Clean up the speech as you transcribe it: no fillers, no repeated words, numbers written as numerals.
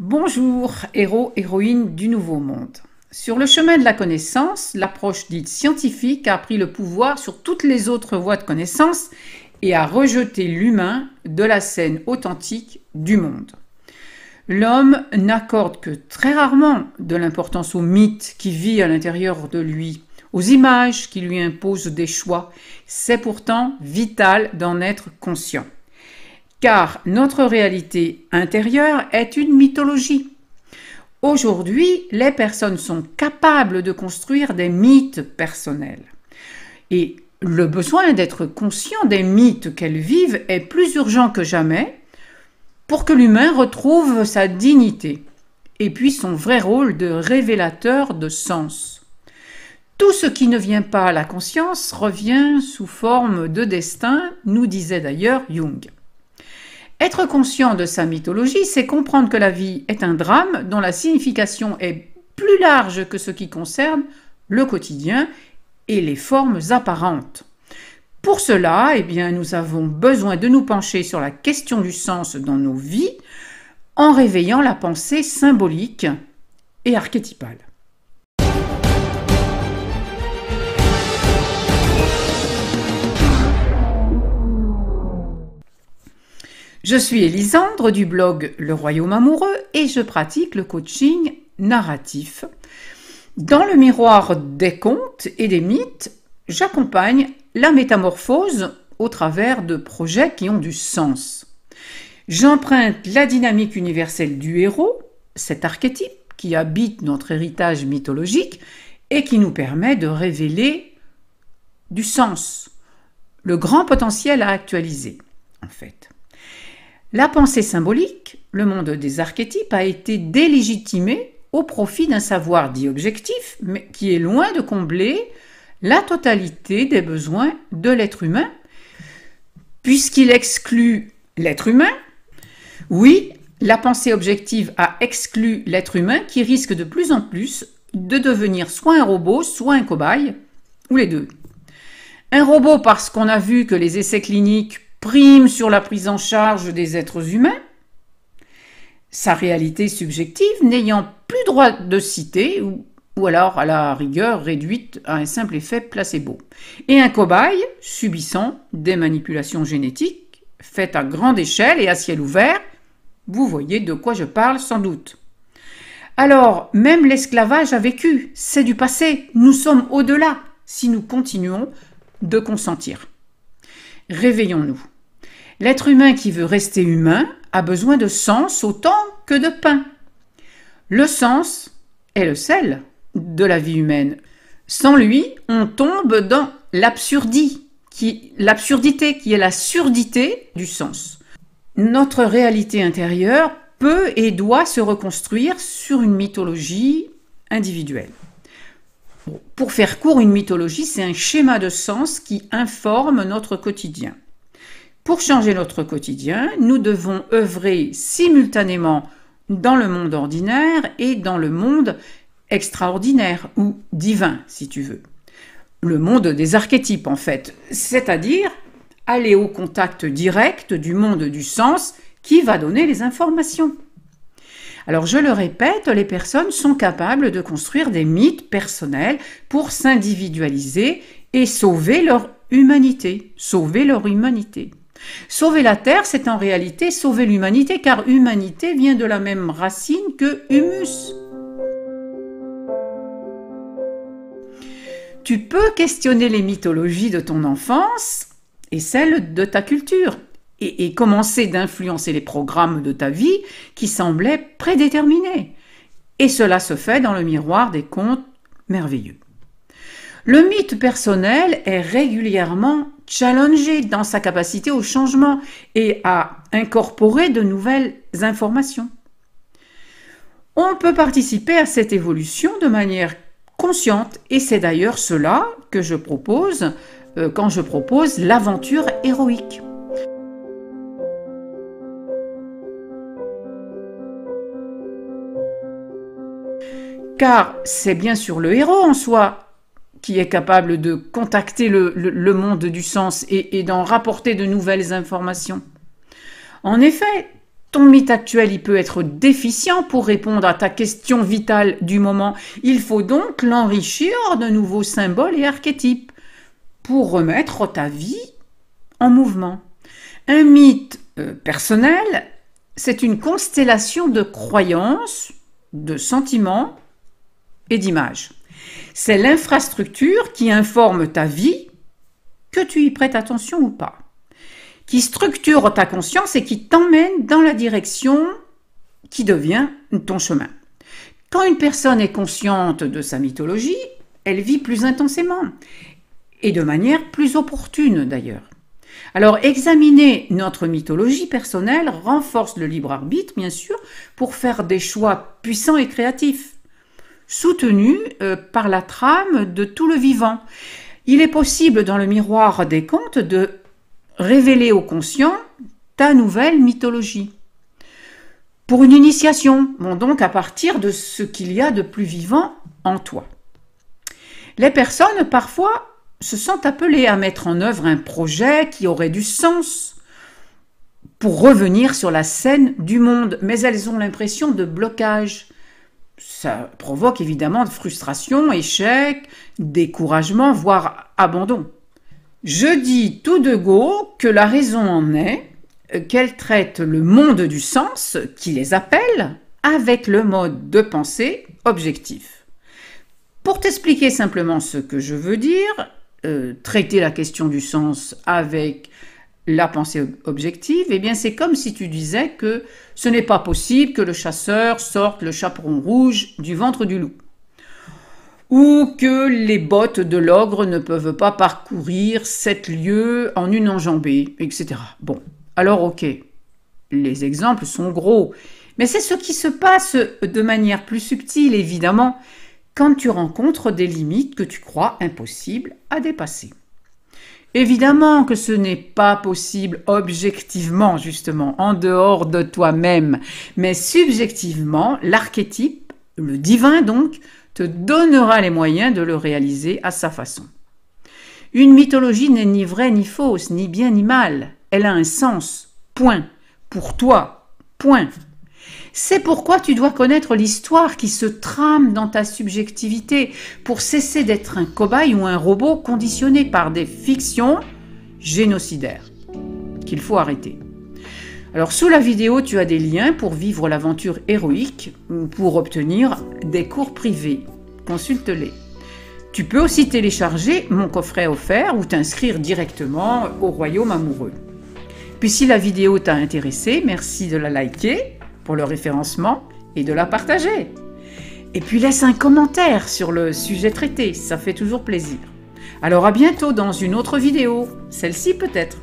Bonjour, héros, héroïnes du Nouveau Monde. Sur le chemin de la connaissance, l'approche dite scientifique a pris le pouvoir sur toutes les autres voies de connaissance et a rejeté l'humain de la scène authentique du monde. L'homme n'accorde que très rarement de l'importance au mythe qui vit à l'intérieur de lui, aux images qui lui imposent des choix. C'est pourtant vital d'en être conscient. Car notre réalité intérieure est une mythologie. Aujourd'hui, les personnes sont capables de construire des mythes personnels. Et le besoin d'être conscient des mythes qu'elles vivent est plus urgent que jamais pour que l'humain retrouve sa dignité et puis son vrai rôle de révélateur de sens. Tout ce qui ne vient pas à la conscience revient sous forme de destin, nous disait d'ailleurs Jung. Être conscient de sa mythologie, c'est comprendre que la vie est un drame dont la signification est plus large que ce qui concerne le quotidien et les formes apparentes. Pour cela, nous avons besoin de nous pencher sur la question du sens dans nos vies en réveillant la pensée symbolique et archétypale. Je suis Élisandre du blog Le Royaume Amoureux et je pratique le coaching narratif. Dans le miroir des contes et des mythes, j'accompagne la métamorphose au travers de projets qui ont du sens. J'emprunte la dynamique universelle du héros, cet archétype qui habite notre héritage mythologique et qui nous permet de révéler du sens, le grand potentiel à actualiser, en fait. La pensée symbolique, le monde des archétypes, a été délégitimé au profit d'un savoir dit objectif, mais qui est loin de combler la totalité des besoins de l'être humain, puisqu'il exclut l'être humain. Oui, la pensée objective a exclu l'être humain qui risque de plus en plus de devenir soit un robot, soit un cobaye, ou les deux. Un robot parce qu'on a vu que les essais cliniques prime sur la prise en charge des êtres humains, sa réalité subjective n'ayant plus droit de citer ou alors à la rigueur réduite à un simple effet placebo. Et un cobaye subissant des manipulations génétiques faites à grande échelle et à ciel ouvert, vous voyez de quoi je parle sans doute. Alors, même l'esclavage a vécu, c'est du passé, nous sommes au-delà si nous continuons de consentir. Réveillons-nous. L'être humain qui veut rester humain a besoin de sens autant que de pain. Le sens est le sel de la vie humaine. Sans lui, on tombe dans l'absurdité qui est la surdité du sens. Notre réalité intérieure peut et doit se reconstruire sur une mythologie individuelle. Pour faire court, une mythologie, c'est un schéma de sens qui informe notre quotidien. Pour changer notre quotidien, nous devons œuvrer simultanément dans le monde ordinaire et dans le monde extraordinaire ou divin, si tu veux. Le monde des archétypes, en fait, c'est-à-dire aller au contact direct du monde du sens qui va donner les informations. Alors, je le répète, les personnes sont capables de construire des mythes personnels pour s'individualiser et sauver leur humanité. Sauver la Terre, c'est en réalité sauver l'humanité, car humanité vient de la même racine que humus. Tu peux questionner les mythologies de ton enfance et celles de ta culture, et commencer d'influencer les programmes de ta vie qui semblaient prédéterminés. Et cela se fait dans le miroir des contes merveilleux. Le mythe personnel est régulièrement challengé dans sa capacité au changement et à incorporer de nouvelles informations. On peut participer à cette évolution de manière consciente et c'est d'ailleurs cela que je propose quand je propose l'aventure héroïque. Car c'est bien sûr le héros en soi qui est capable de contacter le monde du sens et d'en rapporter de nouvelles informations. En effet, Ton mythe actuel, il peut être déficient pour répondre à ta question vitale du moment. Il faut donc l'enrichir de nouveaux symboles et archétypes pour remettre ta vie en mouvement. Un mythe personnel, c'est une constellation de croyances, de sentiments et d'images. C'est l'infrastructure qui informe ta vie, que tu y prêtes attention ou pas, qui structure ta conscience et qui t'emmène dans la direction qui devient ton chemin. Quand une personne est consciente de sa mythologie, elle vit plus intensément et de manière plus opportune d'ailleurs. Alors, examiner notre mythologie personnelle renforce le libre arbitre, bien sûr, pour faire des choix puissants et créatifs, soutenus par la trame de tout le vivant. Il est possible, dans le miroir des contes, de révéler au conscient ta nouvelle mythologie. Pour une initiation, donc à partir de ce qu'il y a de plus vivant en toi. Les personnes, parfois, se sentent appelées à mettre en œuvre un projet qui aurait du sens pour revenir sur la scène du monde, mais elles ont l'impression de blocage. Ça provoque évidemment de frustration, échec, découragement, voire abandon. Je dis tout de go que la raison en est qu'elles traitent le monde du sens, qui les appelle, avec le mode de pensée objectif. Pour t'expliquer simplement ce que je veux dire, traiter la question du sens avec la pensée objective, eh bien c'est comme si tu disais que ce n'est pas possible que le chasseur sorte le chaperon rouge du ventre du loup, ou que les bottes de l'ogre ne peuvent pas parcourir 7 lieues en une enjambée, etc. Bon, alors ok, les exemples sont gros, mais c'est ce qui se passe de manière plus subtile, évidemment, quand tu rencontres des limites que tu crois impossibles à dépasser. Évidemment que ce n'est pas possible objectivement, justement, en dehors de toi-même, mais subjectivement, l'archétype, le divin donc, te donnera les moyens de le réaliser à sa façon. Une mythologie n'est ni vraie ni fausse, ni bien ni mal. Elle a un sens, point. Pour toi, point. C'est pourquoi tu dois connaître l'histoire qui se trame dans ta subjectivité pour cesser d'être un cobaye ou un robot conditionné par des fictions génocidaires qu'il faut arrêter. Alors sous la vidéo, tu as des liens pour vivre l'aventure héroïque ou pour obtenir des cours privés. Consulte-les. Tu peux aussi télécharger mon coffret offert ou t'inscrire directement au Royaume Amoureux. Puis si la vidéo t'a intéressé, merci de la liker pour le référencement et de la partager. Et puis laisse un commentaire sur le sujet traité, ça fait toujours plaisir. Alors à bientôt dans une autre vidéo, celle-ci peut-être.